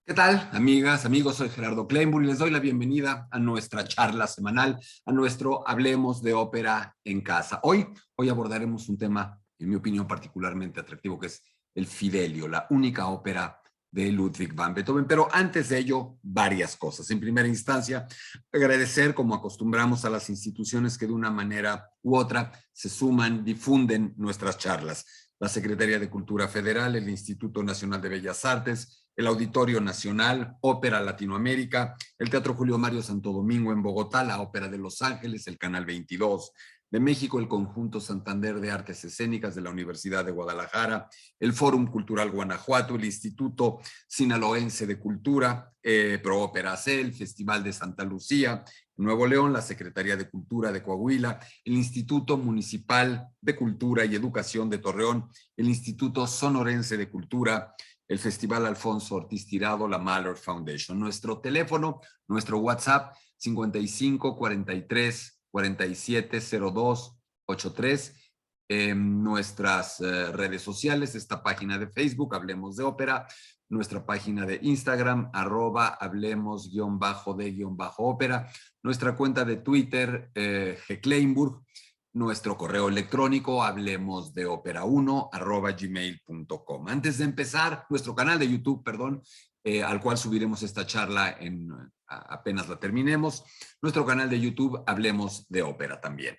¿Qué tal, amigas, amigos? Soy Gerardo Kleinburg y les doy la bienvenida a nuestra charla semanal, a nuestro Hablemos de Ópera en Casa. Hoy abordaremos un tema, en mi opinión, particularmente atractivo, que es el Fidelio, la única ópera de Ludwig van Beethoven. Pero antes de ello, varias cosas. En primera instancia, agradecer, como acostumbramos, a las instituciones que de una manera u otra se suman, difunden nuestras charlas. La Secretaría de Cultura Federal, el Instituto Nacional de Bellas Artes, el Auditorio Nacional, Ópera Latinoamérica, el Teatro Julio Mario Santo Domingo en Bogotá, la Ópera de Los Ángeles, el Canal 22 de México, el Conjunto Santander de Artes Escénicas de la Universidad de Guadalajara, el Fórum Cultural Guanajuato, el Instituto Sinaloense de Cultura, Pro Ópera C, el Festival de Santa Lucía, Nuevo León, la Secretaría de Cultura de Coahuila, el Instituto Municipal de Cultura y Educación de Torreón, el Instituto Sonorense de Cultura, el Festival Alfonso Ortiz Tirado, la Mahler Foundation. Nuestro teléfono, nuestro WhatsApp, 55 43 47 02 83. Nuestras redes sociales, esta página de Facebook, Hablemos de Ópera, nuestra página de Instagram, @hablemos_de_ópera, nuestra cuenta de Twitter, Kleinburg, nuestro correo electrónico, hablemosdeopera1@gmail.com. Antes de empezar, nuestro canal de YouTube, perdón, al cual subiremos esta charla apenas la terminemos, nuestro canal de YouTube, Hablemos de Ópera también.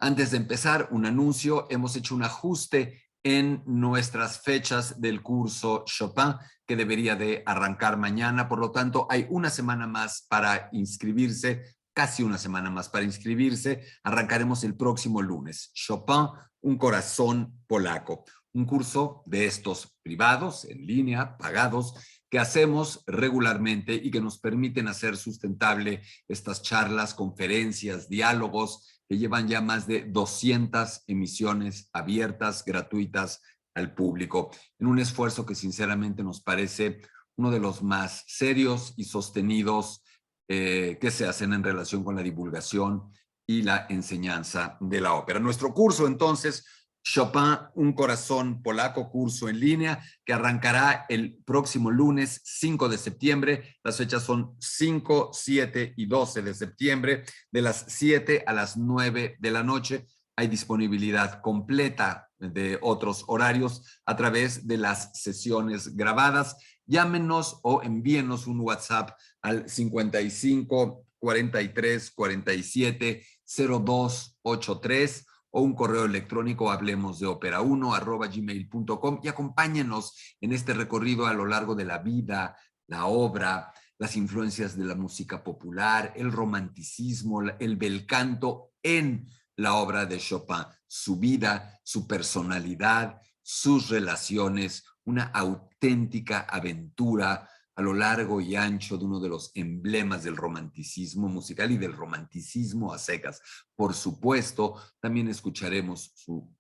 Antes de empezar, un anuncio, hemos hecho un ajuste en nuestras fechas del curso Chopin, que debería de arrancar mañana, por lo tanto, hay una semana más para inscribirse, casi una semana más para inscribirse. Arrancaremos el próximo lunes. Chopin, un corazón polaco. Un curso de estos privados, en línea, pagados, que hacemos regularmente y que nos permiten hacer sustentable estas charlas, conferencias, diálogos, que llevan ya más de 200 emisiones abiertas, gratuitas al público, en un esfuerzo que sinceramente nos parece uno de los más serios y sostenidos que se hacen en relación con la divulgación y la enseñanza de la ópera. Nuestro curso, entonces, Chopin, un corazón polaco, curso en línea, que arrancará el próximo lunes 5 de septiembre. Las fechas son 5, 7 y 12 de septiembre, de las 7 a las 9 de la noche. Hay disponibilidad completa de otros horarios a través de las sesiones grabadas. Llámenos o envíenos un WhatsApp al 55 43 47 02 83 o un correo electrónico, hablemosdeopera1@gmail.com, y acompáñenos en este recorrido a lo largo de la vida, la obra, las influencias de la música popular, el romanticismo, el bel canto en la obra de Chopin, su vida, su personalidad, sus relaciones, una auténtica aventura a lo largo y ancho de uno de los emblemas del romanticismo musical y del romanticismo a secas. Por supuesto, también escucharemos su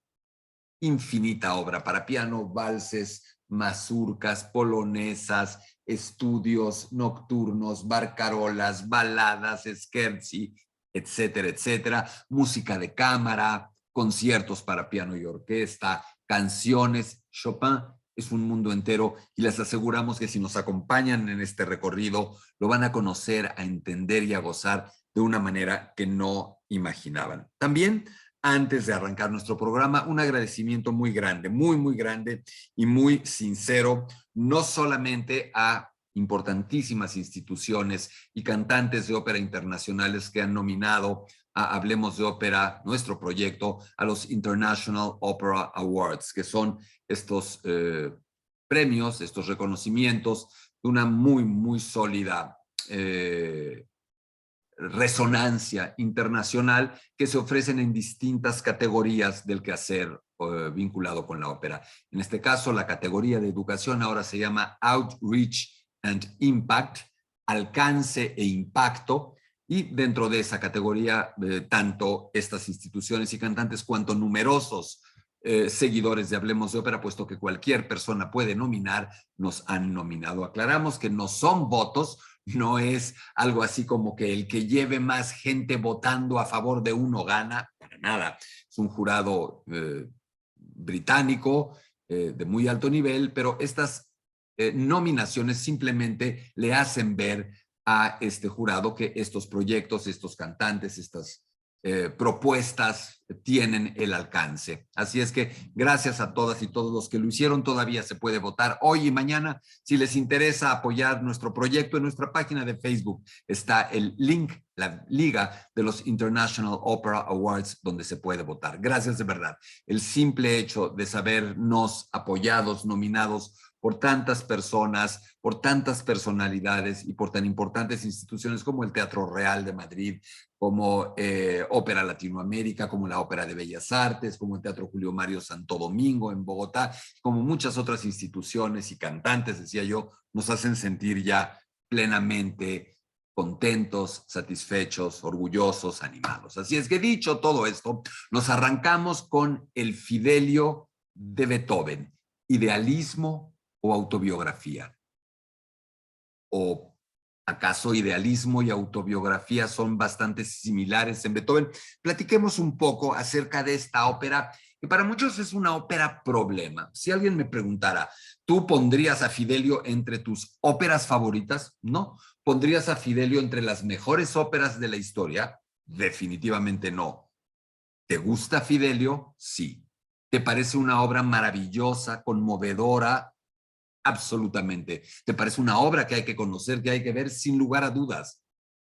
infinita obra para piano, valses, mazurcas, polonesas, estudios nocturnos, barcarolas, baladas, scherzi, etcétera, etcétera, música de cámara, conciertos para piano y orquesta, canciones. Chopin es un mundo entero y les aseguramos que si nos acompañan en este recorrido, lo van a conocer, a entender y a gozar de una manera que no imaginaban. También, antes de arrancar nuestro programa, un agradecimiento muy grande, muy grande y muy sincero, no solamente a importantísimas instituciones y cantantes de ópera internacionales que han nominado a Hablemos de Ópera, nuestro proyecto, a los International Opera Awards, que son estos premios, estos reconocimientos de una muy sólida resonancia internacional que se ofrecen en distintas categorías del quehacer vinculado con la ópera. En este caso, la categoría de educación ahora se llama Outreach and Impact, alcance e impacto, y dentro de esa categoría, tanto estas instituciones y cantantes cuanto numerosos seguidores de Hablemos de Ópera, puesto que cualquier persona puede nominar, nos han nominado. Aclaramos que no son votos, no es algo así como que el que lleve más gente votando a favor de uno gana, para nada. Es un jurado británico de muy alto nivel, pero estas nominaciones simplemente le hacen ver a este jurado que estos proyectos, estos cantantes, estas propuestas tienen el alcance. Así es que gracias a todas y todos los que lo hicieron. Todavía se puede votar hoy y mañana. Si les interesa apoyar nuestro proyecto, en nuestra página de Facebook está el link, la liga de los International Opera Awards, donde se puede votar. Gracias de verdad. El simple hecho de sabernos apoyados, nominados por tantas personas, por tantas personalidades y por tan importantes instituciones como el Teatro Real de Madrid, como Ópera Latinoamérica, como la Ópera de Bellas Artes, como el Teatro Julio Mario Santo Domingo en Bogotá, como muchas otras instituciones y cantantes, decía yo, nos hacen sentir ya plenamente contentos, satisfechos, orgullosos, animados. Así es que dicho todo esto, nos arrancamos con el Fidelio de Beethoven, idealismo o autobiografía. ¿O acaso idealismo y autobiografía son bastante similares en Beethoven? Platiquemos un poco acerca de esta ópera, que para muchos es una ópera problema. Si alguien me preguntara, ¿tú pondrías a Fidelio entre tus óperas favoritas? No. ¿Pondrías a Fidelio entre las mejores óperas de la historia? Definitivamente no. ¿Te gusta Fidelio? Sí. ¿Te parece una obra maravillosa, conmovedora? Absolutamente. ¿Te parece una obra que hay que conocer, que hay que ver sin lugar a dudas?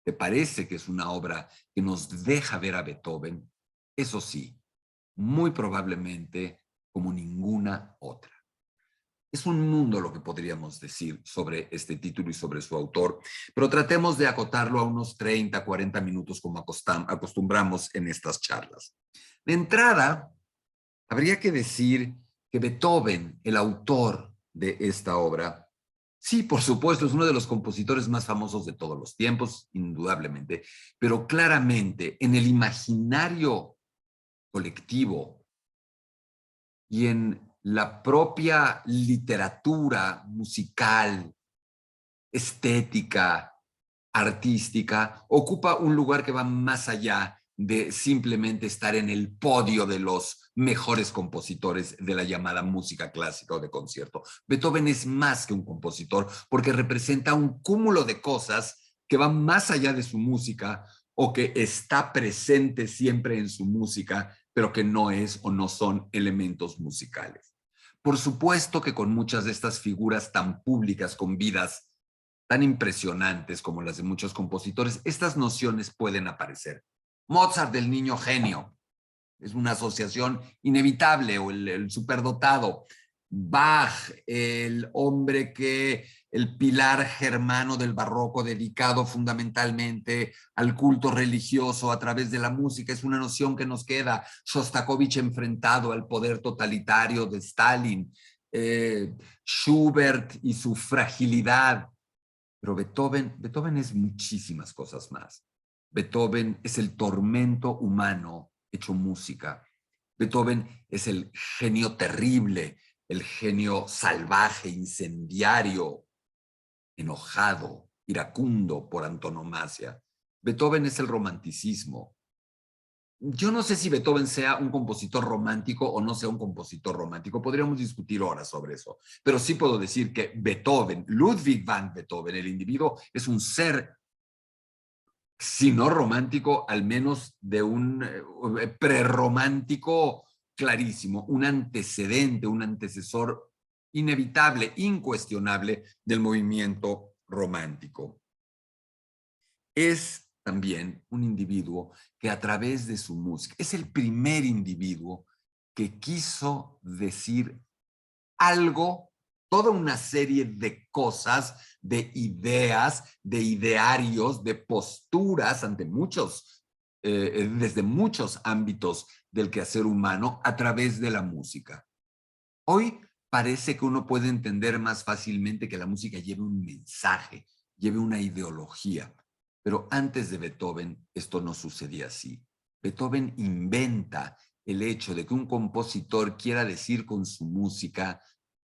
¿Te parece que es una obra que nos deja ver a Beethoven? Eso sí, muy probablemente como ninguna otra. Es un mundo lo que podríamos decir sobre este título y sobre su autor, pero tratemos de acotarlo a unos 30, 40 minutos como acostumbramos en estas charlas. De entrada, habría que decir que Beethoven, el autor de esta obra, sí, por supuesto, es uno de los compositores más famosos de todos los tiempos, indudablemente, pero claramente en el imaginario colectivo y en la propia literatura musical, estética, artística, ocupa un lugar que va más allá de simplemente estar en el podio de los mejores compositores de la llamada música clásica o de concierto. Beethoven es más que un compositor porque representa un cúmulo de cosas que van más allá de su música o que está presente siempre en su música, pero que no es o no son elementos musicales. Por supuesto que con muchas de estas figuras tan públicas, con vidas tan impresionantes como las de muchos compositores, estas nociones pueden aparecer. Mozart, el niño genio, es una asociación inevitable, o el superdotado. Bach, el hombre que, el pilar germano del barroco, dedicado fundamentalmente al culto religioso a través de la música, es una noción que nos queda. Shostakovich enfrentado al poder totalitario de Stalin. Schubert y su fragilidad. Pero Beethoven es muchísimas cosas más. Beethoven es el tormento humano hecho música. Beethoven es el genio terrible, el genio salvaje, incendiario, enojado, iracundo por antonomasia. Beethoven es el romanticismo. Yo no sé si Beethoven sea un compositor romántico o no sea un compositor romántico. Podríamos discutir horas sobre eso. Pero sí puedo decir que Beethoven, Ludwig van Beethoven, el individuo, es un ser, si no romántico, al menos de un prerromántico clarísimo, un antecedente, un antecesor inevitable, incuestionable del movimiento romántico. Es también un individuo que a través de su música, es el primer individuo que quiso decir algo, toda una serie de cosas, de ideas, de idearios, de posturas ante muchos, desde muchos ámbitos del quehacer humano a través de la música. Hoy parece que uno puede entender más fácilmente que la música lleve un mensaje, lleve una ideología. Pero antes de Beethoven esto no sucedía así. Beethoven inventa el hecho de que un compositor quiera decir con su música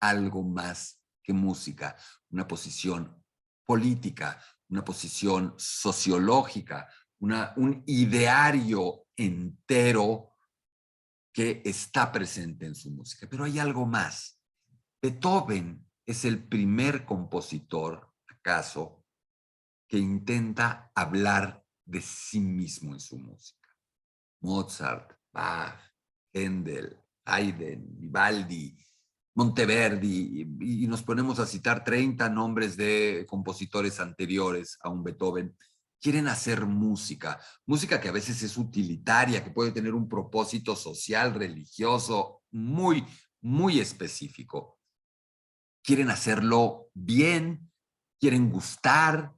algo más que música, una posición política, una posición sociológica, un ideario entero que está presente en su música. Pero hay algo más. Beethoven es el primer compositor, acaso, que intenta hablar de sí mismo en su música. Mozart, Bach, Händel, Haydn, Vivaldi, Monteverdi, y nos ponemos a citar 30 nombres de compositores anteriores a un Beethoven. Quieren hacer música, música que a veces es utilitaria, que puede tener un propósito social, religioso, muy específico. Quieren hacerlo bien, quieren gustar,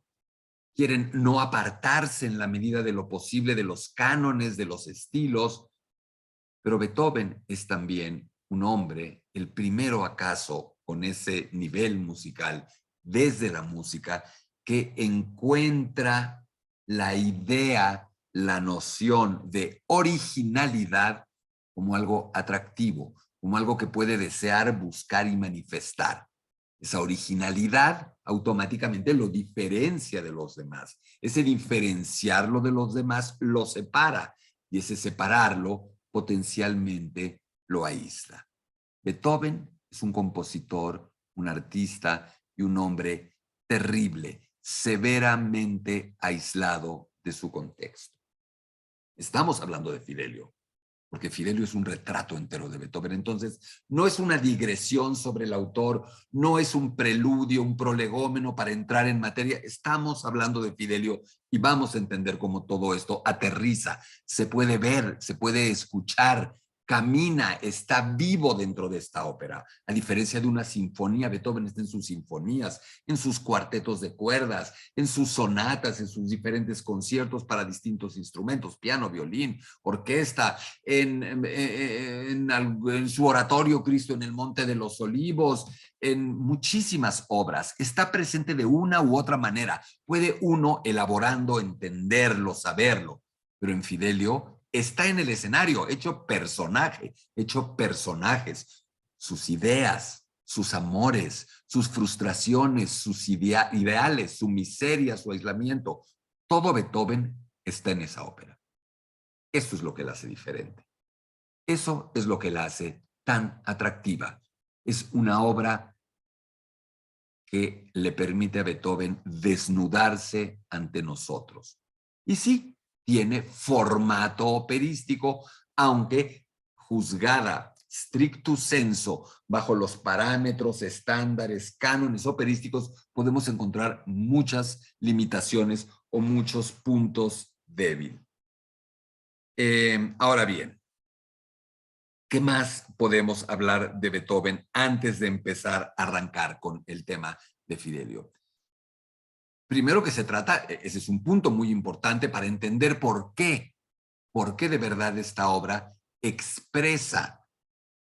quieren no apartarse en la medida de lo posible de los cánones, de los estilos, pero Beethoven es también un hombre, el primero acaso con ese nivel musical, desde la música, que encuentra la idea, la noción de originalidad como algo atractivo, como algo que puede desear, buscar y manifestar. Esa originalidad automáticamente lo diferencia de los demás. Ese diferenciarlo de los demás lo separa, y ese separarlo potencialmente lo aísla. Beethoven es un compositor, un artista y un hombre terrible, severamente aislado de su contexto. Estamos hablando de Fidelio, porque Fidelio es un retrato entero de Beethoven. Entonces, no es una digresión sobre el autor, no es un preludio, un prolegómeno para entrar en materia. Estamos hablando de Fidelio y vamos a entender cómo todo esto aterriza, se puede ver, se puede escuchar, camina, está vivo dentro de esta ópera. A diferencia de una sinfonía, Beethoven está en sus sinfonías, en sus cuartetos de cuerdas, en sus sonatas, en sus diferentes conciertos para distintos instrumentos, piano, violín, orquesta, en su oratorio Cristo en el Monte de los Olivos, en muchísimas obras. Está presente de una u otra manera. Puede uno elaborando, entenderlo, saberlo, pero en Fidelio está en el escenario, hecho personaje, hecho personajes, sus ideas, sus amores, sus frustraciones, sus ideales, su miseria, su aislamiento. Todo Beethoven está en esa ópera. Eso es lo que la hace diferente. Eso es lo que la hace tan atractiva. Es una obra que le permite a Beethoven desnudarse ante nosotros. Y sí, tiene formato operístico, aunque juzgada stricto sensu, bajo los parámetros, estándares, cánones operísticos, podemos encontrar muchas limitaciones o muchos puntos débiles. Ahora bien, ¿qué más podemos hablar de Beethoven antes de empezar a arrancar con el tema de Fidelio? Primero que se trata, ese es un punto muy importante para entender por qué de verdad esta obra expresa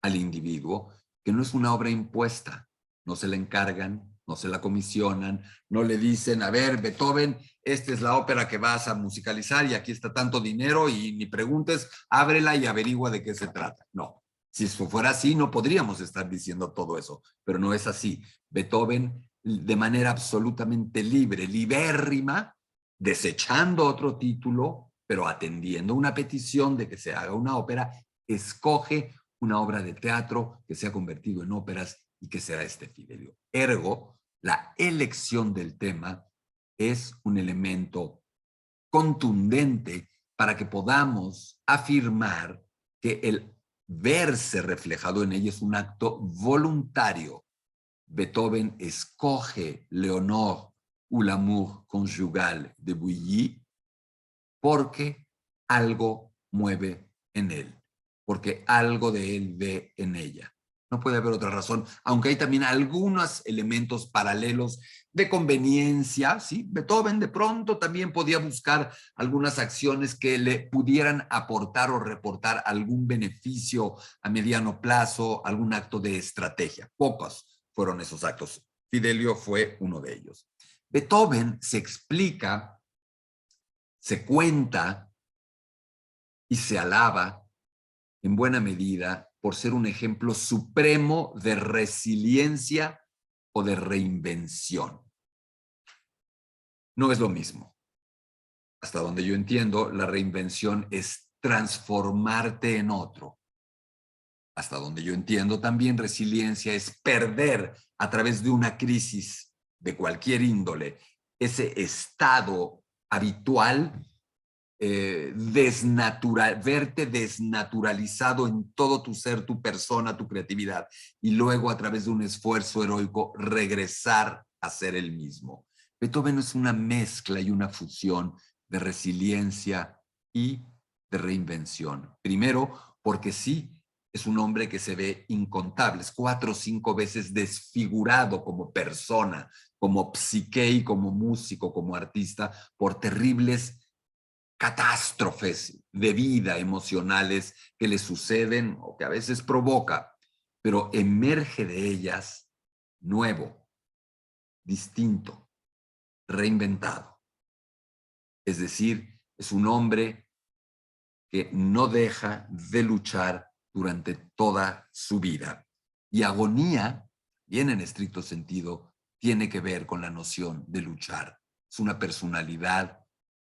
al individuo, que no es una obra impuesta, no se la encargan, no se la comisionan, no le dicen, a ver, Beethoven, esta es la ópera que vas a musicalizar y aquí está tanto dinero y ni preguntes, ábrela y averigua de qué se trata. No, si eso fuera así, no podríamos estar diciendo todo eso, pero no es así. Beethoven, de manera absolutamente libre, libérrima, desechando otro título, pero atendiendo una petición de que se haga una ópera, escoge una obra de teatro que se ha convertido en óperas y que será este Fidelio. Ergo, la elección del tema es un elemento contundente para que podamos afirmar que el verse reflejado en ella es un acto voluntario. Beethoven escoge Léonore ou l'amour conjugal de Bouilly porque algo mueve en él, porque algo de él ve en ella. No puede haber otra razón, aunque hay también algunos elementos paralelos de conveniencia, ¿sí? Beethoven de pronto también podía buscar algunas acciones que le pudieran aportar o reportar algún beneficio a mediano plazo, algún acto de estrategia. Pocos fueron esos actos. Fidelio fue uno de ellos. Beethoven se explica, se cuenta y se alaba en buena medida por ser un ejemplo supremo de resiliencia o de reinvención. No es lo mismo. Hasta donde yo entiendo, la reinvención es transformarte en otro. hasta donde yo entiendo también, resiliencia es perder a través de una crisis de cualquier índole ese estado habitual, verte desnaturalizado en todo tu ser, tu persona, tu creatividad, y luego a través de un esfuerzo heroico regresar a ser el mismo. Beethoven es una mezcla y una fusión de resiliencia y de reinvención. Primero, porque sí, es un hombre que se ve incontables, 4 o 5 veces desfigurado como persona, como psique y como músico, como artista, por terribles catástrofes de vida emocionales que le suceden o que a veces provoca, pero emerge de ellas nuevo, distinto, reinventado. Es decir, es un hombre que no deja de luchar durante toda su vida. Y agonía, bien en estricto sentido, tiene que ver con la noción de luchar. Es una personalidad,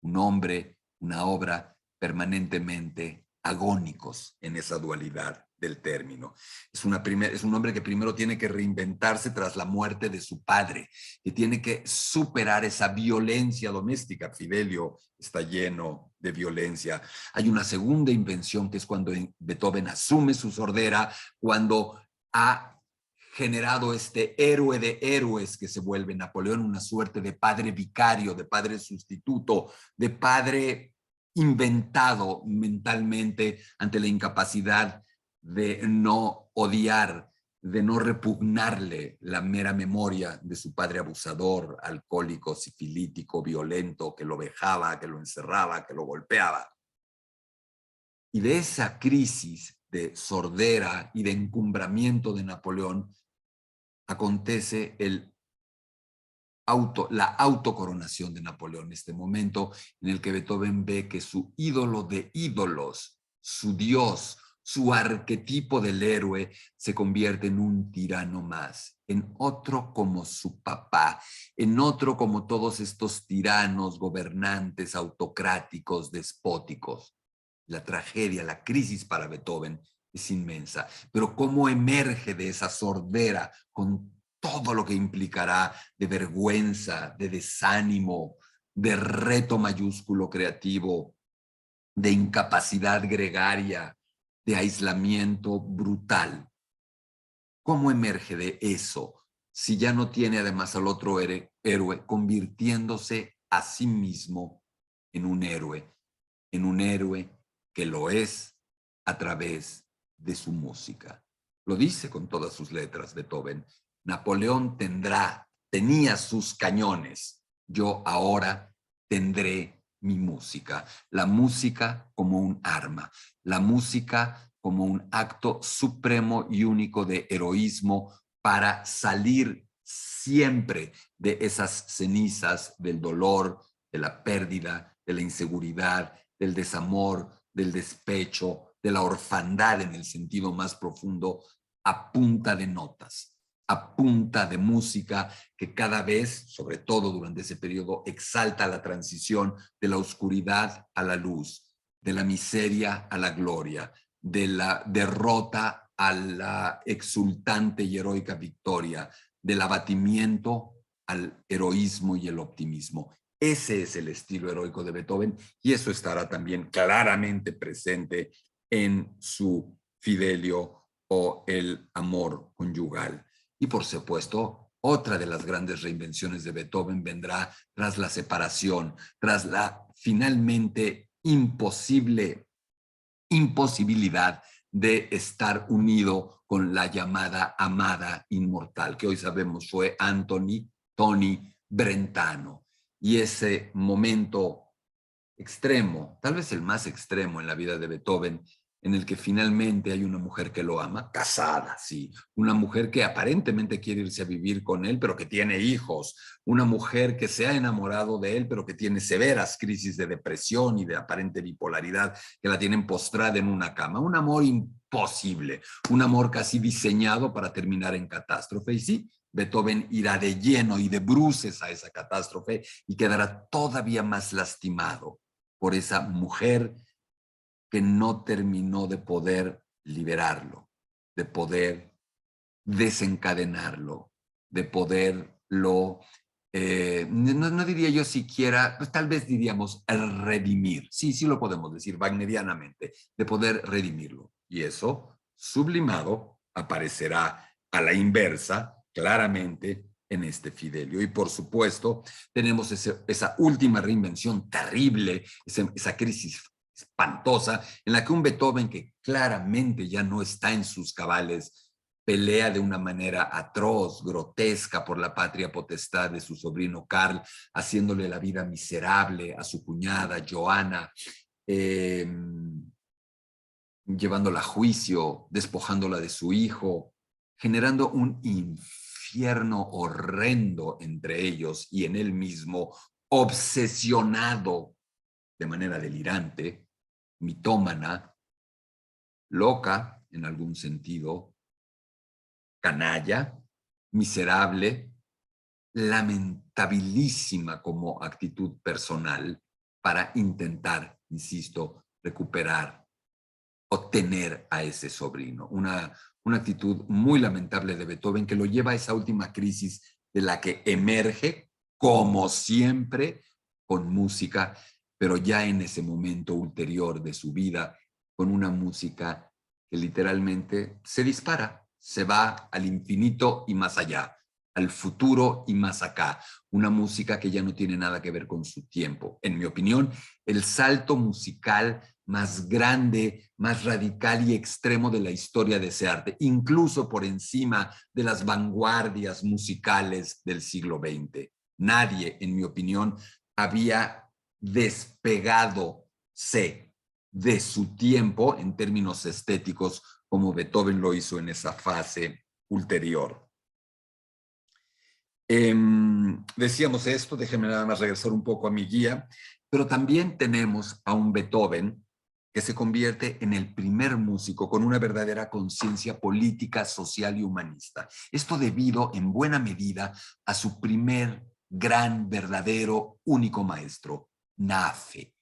un hombre, una obra permanentemente agónicos en esa dualidad del término. Es un hombre que primero tiene que reinventarse tras la muerte de su padre, que tiene que superar esa violencia doméstica. Fidelio está lleno de violencia. Hay una segunda invención que es cuando Beethoven asume su sordera, cuando ha generado este héroe de héroes que se vuelve Napoleón, una suerte de padre vicario, de padre sustituto, de padre inventado mentalmente ante la incapacidad de no odiar, de no repugnarle la mera memoria de su padre abusador, alcohólico, sifilítico, violento, que lo vejaba, que lo encerraba, que lo golpeaba. Y de esa crisis de sordera y de encumbramiento de Napoleón acontece la autocoronación de Napoleón, este momento en el que Beethoven ve que su ídolo de ídolos, su dios, su arquetipo del héroe, se convierte en un tirano más, en otro como su papá, en otro como todos estos tiranos, gobernantes, autocráticos, despóticos. La tragedia, la crisis para Beethoven es inmensa, pero cómo emerge de esa sordera con todo lo que implicará de vergüenza, de desánimo, de reto mayúsculo creativo, de incapacidad gregaria, de aislamiento brutal. ¿Cómo emerge de eso si ya no tiene además al otro héroe convirtiéndose a sí mismo en un héroe que lo es a través de su música? Lo dice con todas sus letras Beethoven. Napoleón tenía sus cañones. Yo ahora tendré mi música. La música como un arma. La música como un acto supremo y único de heroísmo para salir siempre de esas cenizas del dolor, de la pérdida, de la inseguridad, del desamor, del despecho, de la orfandad en el sentido más profundo, a punta de notas, a punta de música que cada vez, sobre todo durante ese periodo, exalta la transición de la oscuridad a la luz, de la miseria a la gloria, de la derrota a la exultante y heroica victoria, del abatimiento al heroísmo y el optimismo. Ese es el estilo heroico de Beethoven y eso estará también claramente presente en su Fidelio o el amor conyugal. Y por supuesto, otra de las grandes reinvenciones de Beethoven vendrá tras la separación, tras la finalmente imposibilidad de estar unido con la llamada amada inmortal, que hoy sabemos fue Tony Brentano. Y ese momento extremo, tal vez el más extremo en la vida de Beethoven, en el que finalmente hay una mujer que lo ama, casada, sí, una mujer que aparentemente quiere irse a vivir con él, pero que tiene hijos, una mujer que se ha enamorado de él, pero que tiene severas crisis de depresión y de aparente bipolaridad que la tienen postrada en una cama, un amor imposible, un amor casi diseñado para terminar en catástrofe. Y sí, Beethoven irá de lleno y de bruces a esa catástrofe y quedará todavía más lastimado por esa mujer que no terminó de poder liberarlo. de poder desencadenarlo, de poderlo, no diría yo siquiera, pues tal vez diríamos el redimir. Sí, sí lo podemos decir wagnerianamente, de poder redimirlo. Y eso, sublimado, aparecerá a la inversa, claramente, en este Fidelio. Y por supuesto, tenemos esa última reinvención terrible, esa crisis espantosa, en la que un Beethoven que claramente ya no está en sus cabales, pelea de una manera atroz, grotesca por la patria potestad de su sobrino Carl, haciéndole la vida miserable a su cuñada Johanna, llevándola a juicio, despojándola de su hijo, generando un infierno horrendo entre ellos y en él mismo, obsesionado de manera delirante, mitómana, loca en algún sentido, canalla, miserable, lamentabilísima como actitud personal para intentar, insisto, recuperar o tener a ese sobrino. Una actitud muy lamentable de Beethoven que lo lleva a esa última crisis de la que emerge, como siempre, con música, pero ya en ese momento ulterior de su vida, con una música que literalmente se dispara, se va al infinito y más allá, al futuro y más acá. Una música que ya no tiene nada que ver con su tiempo. En mi opinión, el salto musical más grande, más radical y extremo de la historia de ese arte, incluso por encima de las vanguardias musicales del siglo XX. Nadie, en mi opinión, había despegado de su tiempo en términos estéticos como Beethoven lo hizo en esa fase ulterior. Decíamos esto, déjenme nada más regresar un poco a mi guía, pero también tenemos a un Beethoven que se convierte en el primer músico con una verdadera conciencia política, social y humanista. Esto debido en buena medida a su primer gran, verdadero, único maestro, Nafe.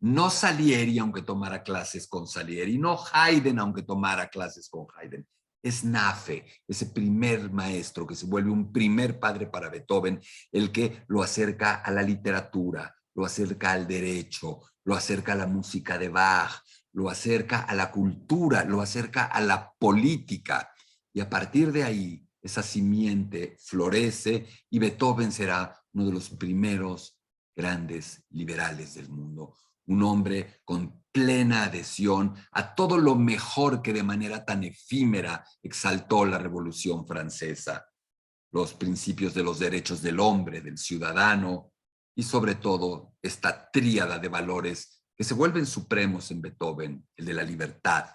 No Salieri, aunque tomara clases con Salieri, no Haydn, aunque tomara clases con Haydn. Es Nafe, ese primer maestro que se vuelve un primer padre para Beethoven, el que lo acerca a la literatura, lo acerca al derecho, lo acerca a la música de Bach, lo acerca a la cultura, lo acerca a la política. Y a partir de ahí, esa simiente florece y Beethoven será uno de los primeros grandes liberales del mundo. Un hombre con plena adhesión a todo lo mejor que de manera tan efímera exaltó la Revolución Francesa, los principios de los derechos del hombre, del ciudadano y sobre todo esta tríada de valores que se vuelven supremos en Beethoven, el de la libertad,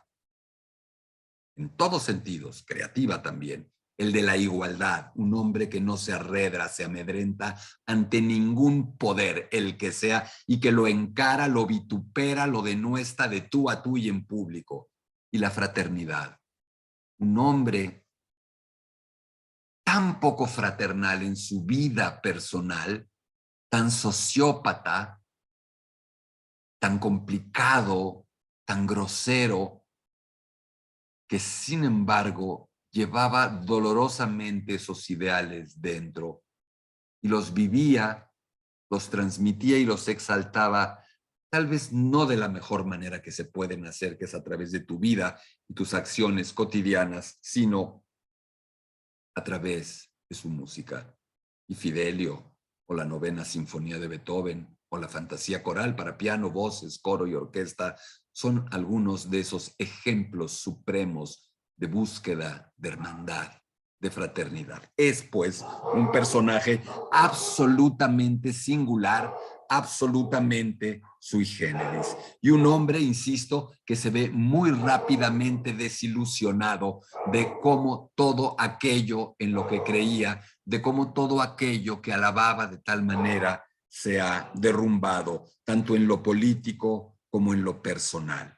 en todos sentidos, creativa también, el de la igualdad, un hombre que no se arredra, se amedrenta ante ningún poder, el que sea, y que lo encara, lo vitupera, lo denuestra de tú a tú y en público. Y la fraternidad, un hombre tan poco fraternal en su vida personal, tan sociópata, tan complicado, tan grosero, que sin embargo llevaba dolorosamente esos ideales dentro y los vivía, los transmitía y los exaltaba, tal vez no de la mejor manera que se pueden hacer, que es a través de tu vida y tus acciones cotidianas, sino a través de su música. Y Fidelio, o la Novena Sinfonía de Beethoven, o la Fantasía Coral para piano, voces, coro y orquesta, son algunos de esos ejemplos supremos de búsqueda de hermandad, de fraternidad. Es, pues, un personaje absolutamente singular, absolutamente sui generis. Y un hombre, insisto, que se ve muy rápidamente desilusionado de cómo todo aquello en lo que creía, de cómo todo aquello que alababa de tal manera se ha derrumbado, tanto en lo político como en lo personal.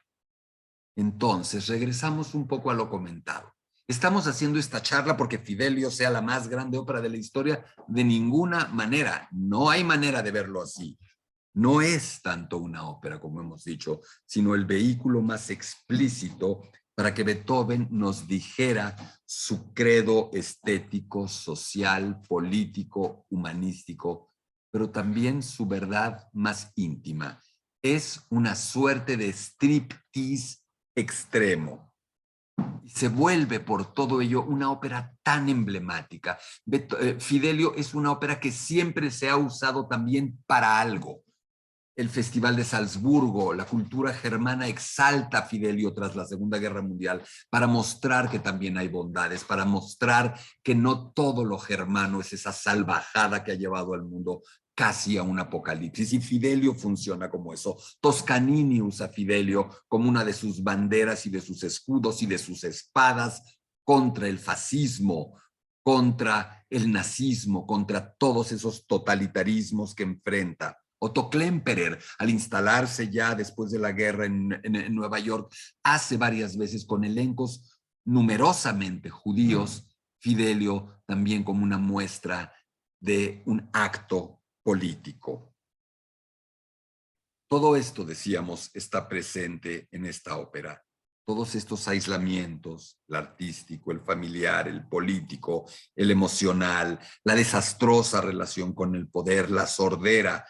Entonces, regresamos un poco a lo comentado. Estamos haciendo esta charla porque Fidelio sea la más grande ópera de la historia, de ninguna manera. No hay manera de verlo así. No es tanto una ópera, como hemos dicho, sino el vehículo más explícito para que Beethoven nos dijera su credo estético, social, político, humanístico, pero también su verdad más íntima. Es una suerte de striptease extremo. Y se vuelve por todo ello una ópera tan emblemática. Fidelio es una ópera que siempre se ha usado también para algo. El Festival de Salzburgo, la cultura germana exalta a Fidelio tras la Segunda Guerra Mundial para mostrar que también hay bondades, para mostrar que no todo lo germano es esa salvajada que ha llevado al mundo casi a un apocalipsis. Y Fidelio funciona como eso. Toscanini usa Fidelio como una de sus banderas y de sus escudos y de sus espadas contra el fascismo, contra el nazismo, contra todos esos totalitarismos que enfrenta. Otto Klemperer, al instalarse ya después de la guerra en Nueva York, hace varias veces con elencos numerosamente judíos, Fidelio también como una muestra de un acto político. Todo esto, decíamos, está presente en esta ópera. Todos estos aislamientos, el artístico, el familiar, el político, el emocional, la desastrosa relación con el poder, la sordera,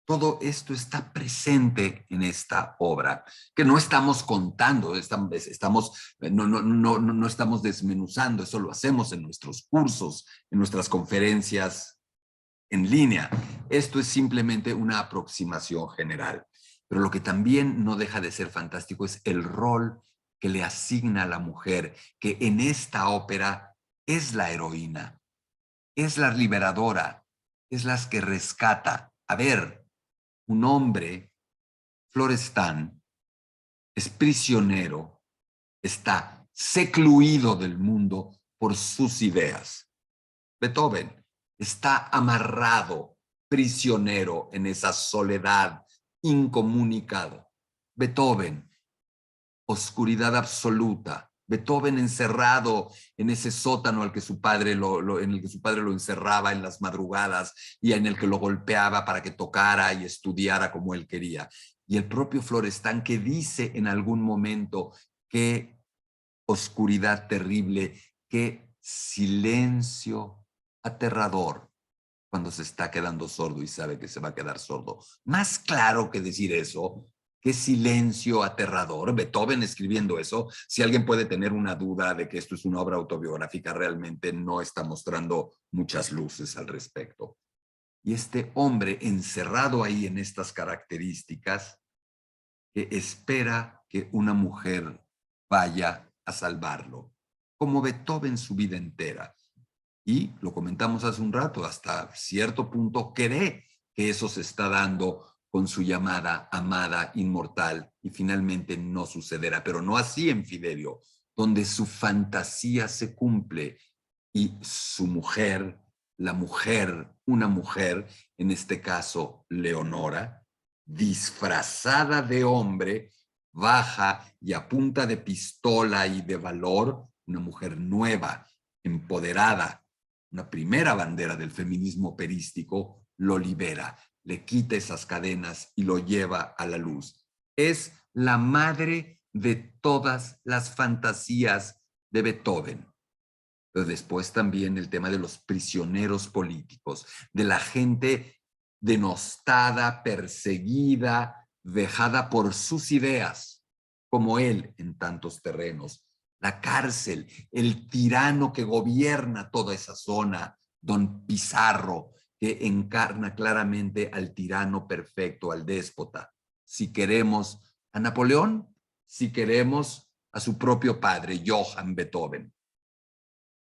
todo esto está presente en esta obra, que no estamos contando, no estamos desmenuzando, eso lo hacemos en nuestros cursos, en nuestras conferencias en línea. Esto es simplemente una aproximación general. Pero lo que también no deja de ser fantástico es el rol que le asigna a la mujer, que en esta ópera es la heroína, es la liberadora, es la que rescata. A ver, un hombre, Florestan, es prisionero, está secluido del mundo por sus ideas. Beethoven está amarrado, prisionero en esa soledad, incomunicado. Beethoven, oscuridad absoluta. Beethoven encerrado en ese sótano al que su padre en el que su padre lo encerraba en las madrugadas y en el que lo golpeaba para que tocara y estudiara como él quería. Y el propio Florestan, que dice en algún momento qué oscuridad terrible, qué silencio aterrador cuando se está quedando sordo y sabe que se va a quedar sordo. Más claro que decir eso, qué silencio aterrador. Beethoven escribiendo eso, si alguien puede tener una duda de que esto es una obra autobiográfica, realmente no está mostrando muchas luces al respecto. Y este hombre encerrado ahí en estas características, que espera que una mujer vaya a salvarlo, como Beethoven su vida entera. Y lo comentamos hace un rato, hasta cierto punto cree que eso se está dando con su llamada amada inmortal y finalmente no sucederá, pero no así en Fidelio, donde su fantasía se cumple y su mujer, la mujer, una mujer, en este caso Leonora, disfrazada de hombre, baja y a punta de pistola y de valor, una mujer nueva, empoderada, una primera bandera del feminismo operístico, lo libera, le quita esas cadenas y lo lleva a la luz. Es la madre de todas las fantasías de Beethoven. Pero después también el tema de los prisioneros políticos, de la gente denostada, perseguida, vejada por sus ideas, como él en tantos terrenos. La cárcel, el tirano que gobierna toda esa zona, don Pizarro, que encarna claramente al tirano perfecto, al déspota. Si queremos a Napoleón, si queremos a su propio padre, Johann Beethoven.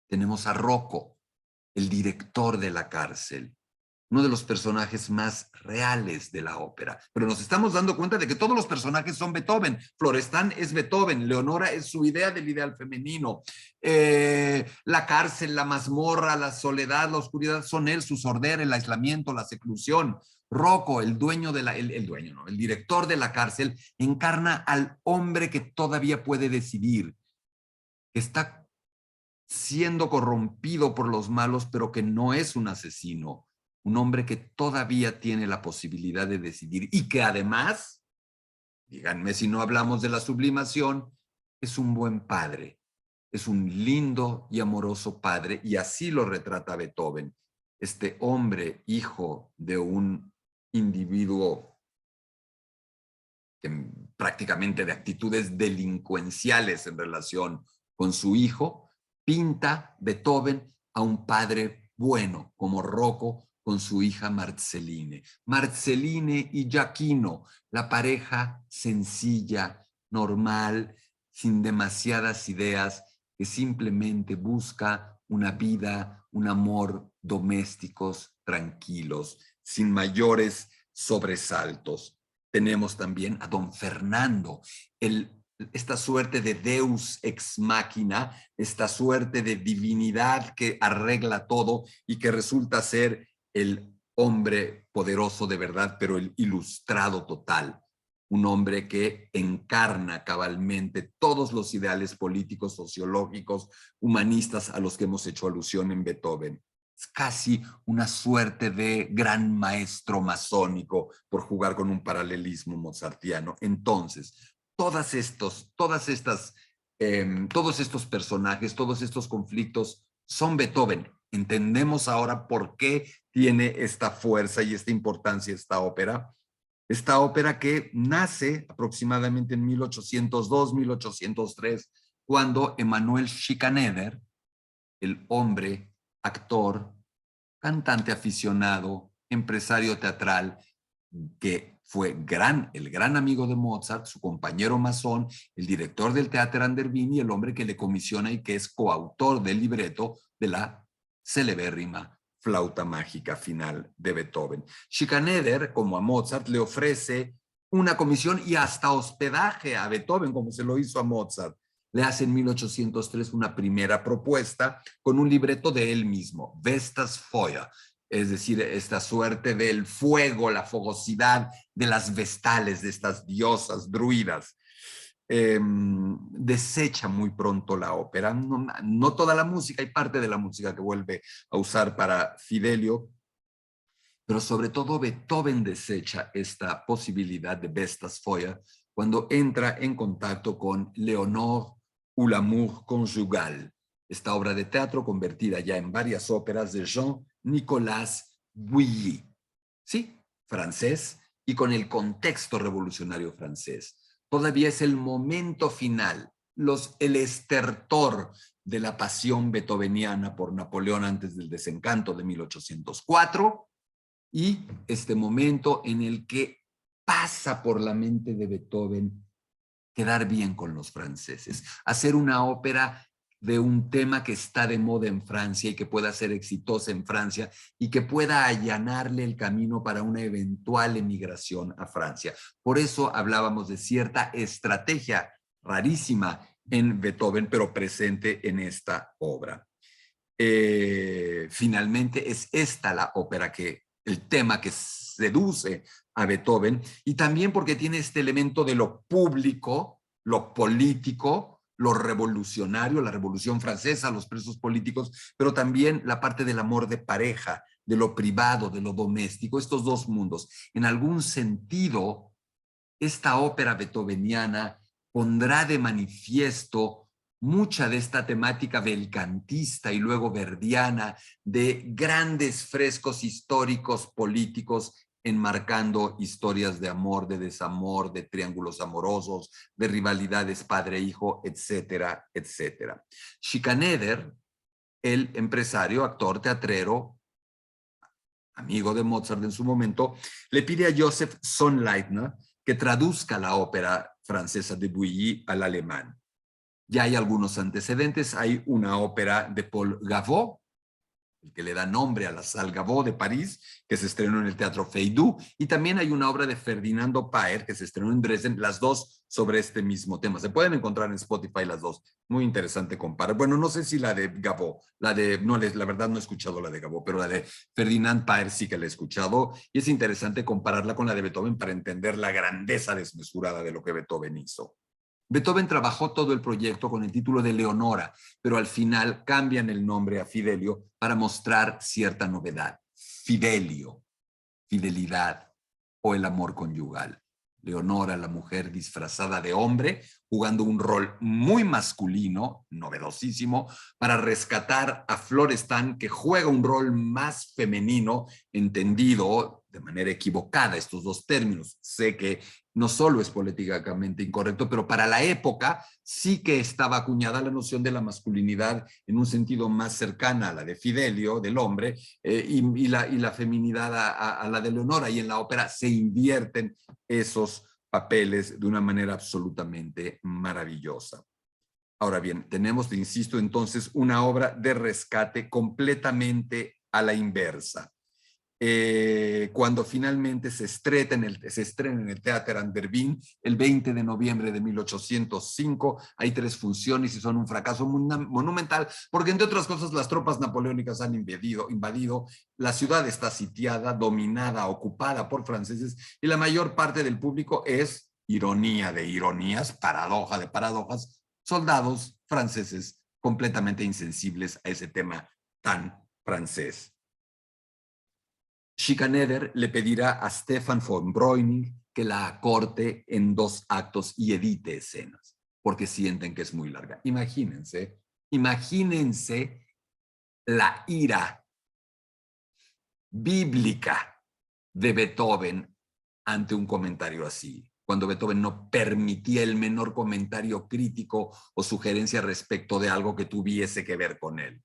Tenemos a Rocco, el director de la cárcel, uno de los personajes más reales de la ópera. Pero nos estamos dando cuenta de que todos los personajes son Beethoven. Florestan es Beethoven, Leonora es su idea del ideal femenino. La cárcel, la mazmorra, la soledad, la oscuridad son él, su sordera, el aislamiento, la seclusión. Rocco, el dueño de el director de la cárcel, encarna al hombre que todavía puede decidir, que está siendo corrompido por los malos, pero que no es un asesino, un hombre que todavía tiene la posibilidad de decidir y que además, díganme si no hablamos de la sublimación, es un buen padre, es un lindo y amoroso padre, y así lo retrata Beethoven. Este hombre, hijo de un individuo prácticamente de actitudes delincuenciales en relación con su hijo, pinta Beethoven a un padre bueno, como Rocco con su hija Marceline. Marceline y Giacchino, la pareja sencilla, normal, sin demasiadas ideas, que simplemente busca una vida, un amor domésticos, tranquilos, sin mayores sobresaltos. Tenemos también a don Fernando, esta suerte de deus ex machina, esta suerte de divinidad que arregla todo y que resulta ser el hombre poderoso de verdad, pero el ilustrado total. Un hombre que encarna cabalmente todos los ideales políticos, sociológicos, humanistas a los que hemos hecho alusión en Beethoven. Es casi una suerte de gran maestro masónico, por jugar con un paralelismo mozartiano. Entonces, todos estos personajes, todos estos conflictos son Beethoven. Entendemos ahora por qué tiene esta fuerza y esta importancia esta ópera. Esta ópera que nace aproximadamente en 1802, 1803, cuando Emanuel Schikaneder, el hombre, actor, cantante aficionado, empresario teatral, que fue el gran amigo de Mozart, su compañero masón, el director del Theater an der Wien y el hombre que le comisiona y que es coautor del libreto de la celebérrima flauta mágica final de Beethoven. Schikaneder, como a Mozart, le ofrece una comisión y hasta hospedaje a Beethoven, como se lo hizo a Mozart. Le hace en 1803 una primera propuesta con un libreto de él mismo, Vestas Feuer, es decir, esta suerte del fuego, la fogosidad de las vestales, de estas diosas druidas. Desecha muy pronto la ópera, no toda la música, hay parte de la música que vuelve a usar para Fidelio, pero sobre todo Beethoven desecha esta posibilidad de Vestas Feuer cuando entra en contacto con Leonore ou l'amour conjugal, esta obra de teatro convertida ya en varias óperas de Jean-Nicolas Bouilly, sí, francés, y con el contexto revolucionario francés. Todavía es el momento final, el estertor de la pasión beethoveniana por Napoleón antes del desencanto de 1804, y este momento en el que pasa por la mente de Beethoven quedar bien con los franceses, hacer una ópera de un tema que está de moda en Francia y que pueda ser exitosa en Francia y que pueda allanarle el camino para una eventual emigración a Francia. Por eso hablábamos de cierta estrategia rarísima en Beethoven, pero presente en esta obra. Finalmente es esta la ópera el tema que seduce a Beethoven, y también porque tiene este elemento de lo público, lo político, lo revolucionario, la Revolución Francesa, los presos políticos, pero también la parte del amor de pareja, de lo privado, de lo doméstico, estos dos mundos. En algún sentido, esta ópera beethoveniana pondrá de manifiesto mucha de esta temática belcantista y luego verdiana de grandes frescos históricos políticos enmarcando historias de amor, de desamor, de triángulos amorosos, de rivalidades padre-hijo, etcétera, etcétera. Schikaneder, el empresario, actor, teatrero, amigo de Mozart en su momento, le pide a Joseph Sonnleithner que traduzca la ópera francesa de Bouilly al alemán. Ya hay algunos antecedentes, hay una ópera de Paul Gavot, el que le da nombre a la Salle Gavot de París, que se estrenó en el Teatro Feydeau, y también hay una obra de Ferdinando Paer, que se estrenó en Dresden, las dos sobre este mismo tema. Se pueden encontrar en Spotify las dos. Muy interesante comparar. Bueno, no sé si la de Gavot, la verdad no he escuchado la de Gavot, pero la de Ferdinand Paer sí que la he escuchado, y es interesante compararla con la de Beethoven para entender la grandeza desmesurada de lo que Beethoven hizo. Beethoven trabajó todo el proyecto con el título de Leonora, pero al final cambian el nombre a Fidelio para mostrar cierta novedad. Fidelio, fidelidad o el amor conyugal. Leonora, la mujer disfrazada de hombre, jugando un rol muy masculino, novedosísimo, para rescatar a Florestan, que juega un rol más femenino, entendido de manera equivocada estos dos términos. Sé que no solo es políticamente incorrecto, pero para la época sí que estaba acuñada la noción de la masculinidad en un sentido más cercana a la de Fidelio, del hombre, y la feminidad a la de Leonora. Y en la ópera se invierten esos papeles de una manera absolutamente maravillosa. Ahora bien, tenemos, insisto, entonces una obra de rescate completamente a la inversa. Cuando finalmente se estrena en el Theater an der Wien el 20 de noviembre de 1805. Hay 3 funciones y son un fracaso monumental, porque entre otras cosas las tropas napoleónicas han invadido, la ciudad está sitiada, dominada, ocupada por franceses, y la mayor parte del público es, ironía de ironías, paradoja de paradojas, soldados franceses completamente insensibles a ese tema tan francés. Schikaneder le pedirá a Stefan von Breuning que la acorte en 2 actos y edite escenas, porque sienten que es muy larga. Imagínense la ira bíblica de Beethoven ante un comentario así, cuando Beethoven no permitía el menor comentario crítico o sugerencia respecto de algo que tuviese que ver con él.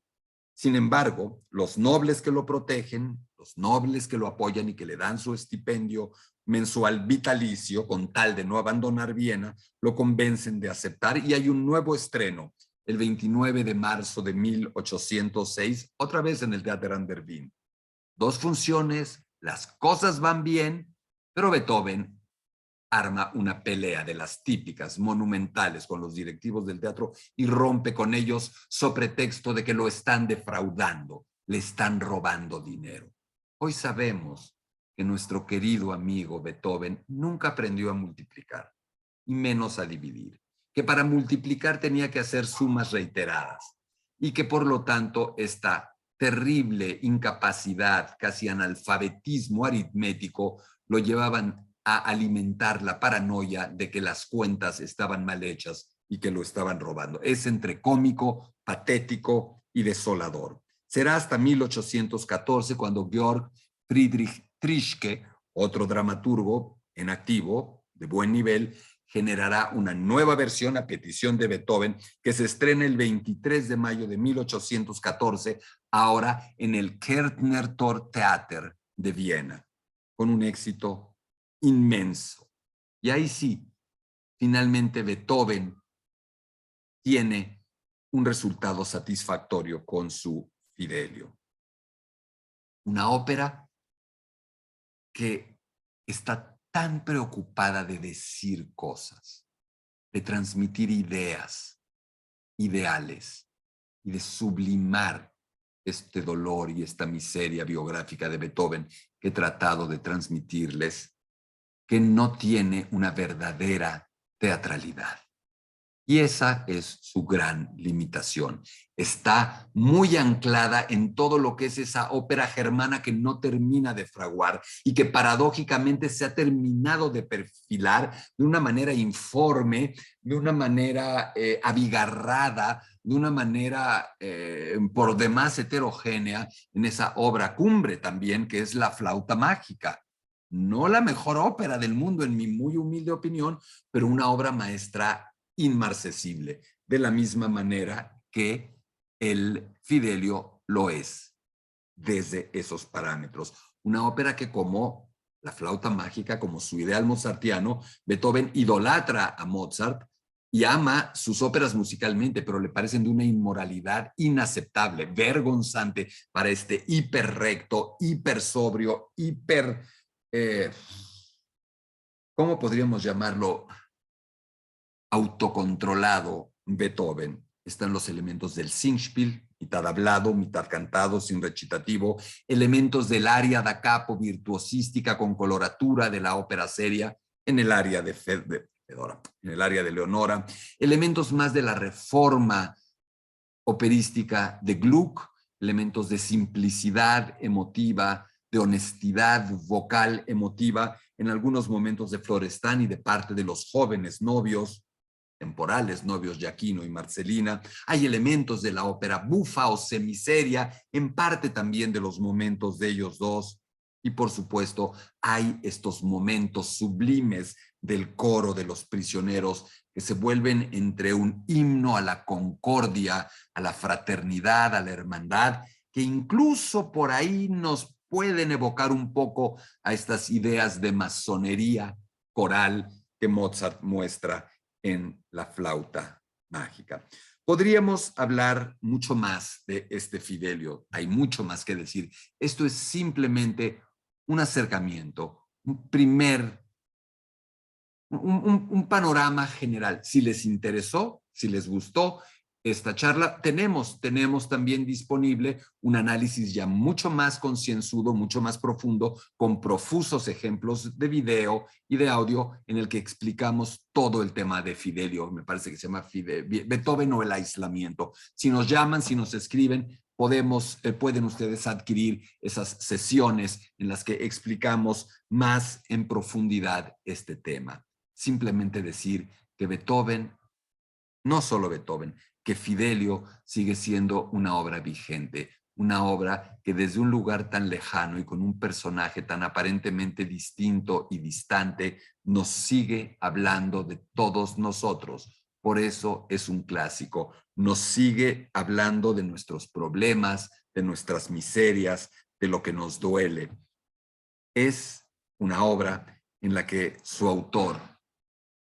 Sin embargo, los nobles que lo protegen, los nobles que lo apoyan y que le dan su estipendio mensual vitalicio con tal de no abandonar Viena, lo convencen de aceptar, y hay un nuevo estreno el 29 de marzo de 1806, otra vez en el Theater an der Wien. 2 funciones, las cosas van bien, pero Beethoven arma una pelea de las típicas, monumentales, con los directivos del teatro y rompe con ellos sobre pretexto de que lo están defraudando, le están robando dinero. Hoy sabemos que nuestro querido amigo Beethoven nunca aprendió a multiplicar, y menos a dividir, que para multiplicar tenía que hacer sumas reiteradas, y que por lo tanto esta terrible incapacidad, casi analfabetismo aritmético, lo llevaban a alimentar la paranoia de que las cuentas estaban mal hechas y que lo estaban robando. Es entre cómico, patético y desolador. Será hasta 1814 cuando Georg Friedrich Trischke, otro dramaturgo en activo, de buen nivel, generará una nueva versión a petición de Beethoven, que se estrena el 23 de mayo de 1814, ahora en el Kärntner Tortheater de Viena, con un éxito inmenso. Y ahí sí, finalmente Beethoven tiene un resultado satisfactorio con su Fidelio. Una ópera que está tan preocupada de decir cosas, de transmitir ideas, ideales, y de sublimar este dolor y esta miseria biográfica de Beethoven que he tratado de transmitirles, que no tiene una verdadera teatralidad. Y esa es su gran limitación. Está muy anclada en todo lo que es esa ópera germana que no termina de fraguar y que paradójicamente se ha terminado de perfilar de una manera informe, de una manera abigarrada, de una manera por demás heterogénea en esa obra cumbre también, que es La Flauta Mágica. No la mejor ópera del mundo, en mi muy humilde opinión, pero una obra maestra inmarcesible, de la misma manera que el Fidelio lo es, desde esos parámetros. Una ópera que, como La Flauta Mágica, como su ideal mozartiano, Beethoven idolatra a Mozart y ama sus óperas musicalmente, pero le parecen de una inmoralidad inaceptable, vergonzante para este hiper recto, hiper sobrio, ¿cómo podríamos llamarlo? Autocontrolado Beethoven. Están los elementos del Singspiel, mitad hablado, mitad cantado, sin recitativo, elementos del aria da capo virtuosística con coloratura de la ópera seria en el aria de Fedora, en el aria de Leonora, elementos más de la reforma operística de Gluck, elementos de simplicidad emotiva de honestidad vocal, emotiva, en algunos momentos de Florestan y de parte de los jóvenes novios temporales, novios Giaquino y Marcelina. Hay elementos de la ópera bufa o semiseria, en parte también de los momentos de ellos dos. Y por supuesto, hay estos momentos sublimes del coro de los prisioneros que se vuelven entre un himno a la concordia, a la fraternidad, a la hermandad, que incluso por ahí nos pueden evocar un poco a estas ideas de masonería coral que Mozart muestra en la flauta mágica. Podríamos hablar mucho más de este Fidelio, hay mucho más que decir. Esto es simplemente un acercamiento, un panorama general. Si les interesó, si les gustó esta charla, tenemos también disponible un análisis ya mucho más concienzudo, mucho más profundo, con profusos ejemplos de video y de audio en el que explicamos todo el tema de Fidelio. Me parece que se llama Beethoven o el aislamiento. Si nos llaman, si nos escriben, pueden ustedes adquirir esas sesiones en las que explicamos más en profundidad este tema. Simplemente decir que Beethoven, no solo Beethoven, que Fidelio sigue siendo una obra vigente, una obra que desde un lugar tan lejano y con un personaje tan aparentemente distinto y distante, nos sigue hablando de todos nosotros. Por eso es un clásico. Nos sigue hablando de nuestros problemas, de nuestras miserias, de lo que nos duele. Es una obra en la que su autor,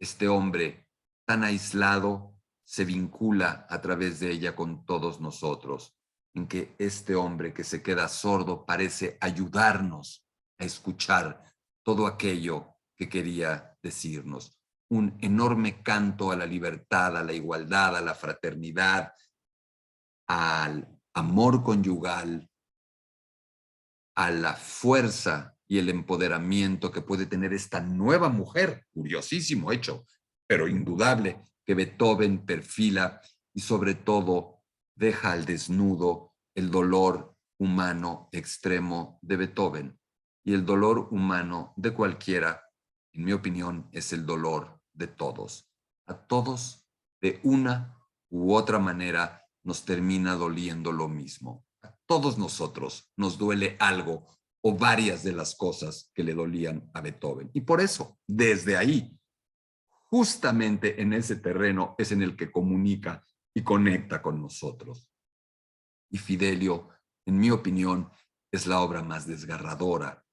este hombre tan aislado, se vincula a través de ella con todos nosotros, en que este hombre que se queda sordo parece ayudarnos a escuchar todo aquello que quería decirnos. Un enorme canto a la libertad, a la igualdad, a la fraternidad, al amor conyugal, a la fuerza y el empoderamiento que puede tener esta nueva mujer, curiosísimo hecho, pero indudable, que Beethoven perfila y sobre todo deja al desnudo el dolor humano extremo de Beethoven. Y el dolor humano de cualquiera, en mi opinión, es el dolor de todos. A todos, de una u otra manera, nos termina doliendo lo mismo. A todos nosotros nos duele algo o varias de las cosas que le dolían a Beethoven. Y por eso, desde ahí, justamente en ese terreno es en el que comunica y conecta con nosotros. Y Fidelio, en mi opinión, es la obra más desgarradora,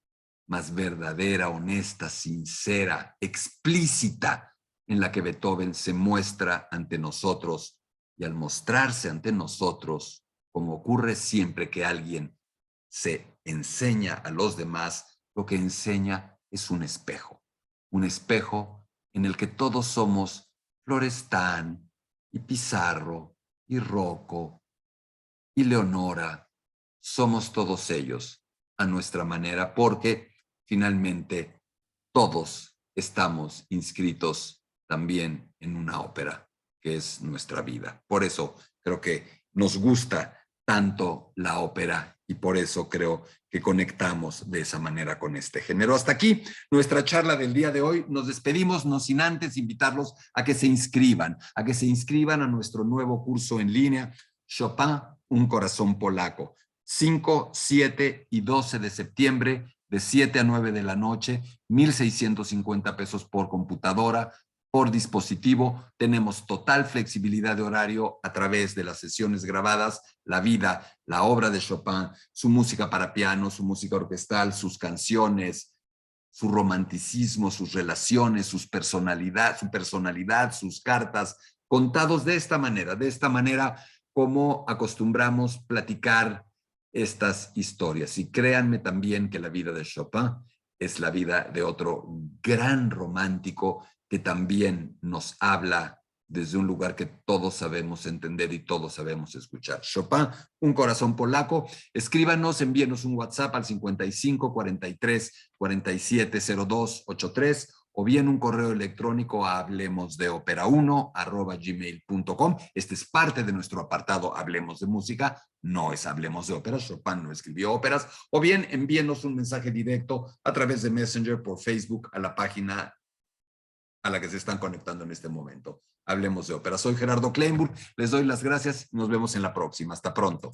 más verdadera, honesta, sincera, explícita, en la que Beethoven se muestra ante nosotros, y al mostrarse ante nosotros, como ocurre siempre que alguien se enseña a los demás, lo que enseña es un espejo en el que todos somos Florestan y Pizarro y Rocco y Leonora. Somos todos ellos a nuestra manera, porque finalmente todos estamos inscritos también en una ópera, que es nuestra vida. Por eso creo que nos gusta tanto la ópera y por eso creo que conectamos de esa manera con este género. Hasta aquí nuestra charla del día de hoy. Nos despedimos, no sin antes invitarlos a que se inscriban a nuestro nuevo curso en línea, Chopin, un corazón polaco. 5, 7 y 12 de septiembre, de 7 a 9 de la noche, 1,650 pesos por computadora, por dispositivo. Tenemos total flexibilidad de horario a través de las sesiones grabadas, la vida, la obra de Chopin, su música para piano, su música orquestal, sus canciones, su romanticismo, sus relaciones, su personalidad, sus cartas, contados de esta manera como acostumbramos platicar estas historias. Y créanme también que la vida de Chopin es la vida de otro gran romántico que también nos habla desde un lugar que todos sabemos entender y todos sabemos escuchar. Chopin, un corazón polaco. Escríbanos, envíenos un WhatsApp al 55 43 47 02 83 o bien un correo electrónico a hablemosdeopera1@gmail.com. Este es parte de nuestro apartado Hablemos de Música, no es Hablemos de Óperas, Chopin no escribió óperas, o bien envíenos un mensaje directo a través de Messenger por Facebook a la página a la que se están conectando en este momento. Hablemos de Ópera. Soy Gerardo Kleinburg, les doy las gracias, nos vemos en la próxima. Hasta pronto.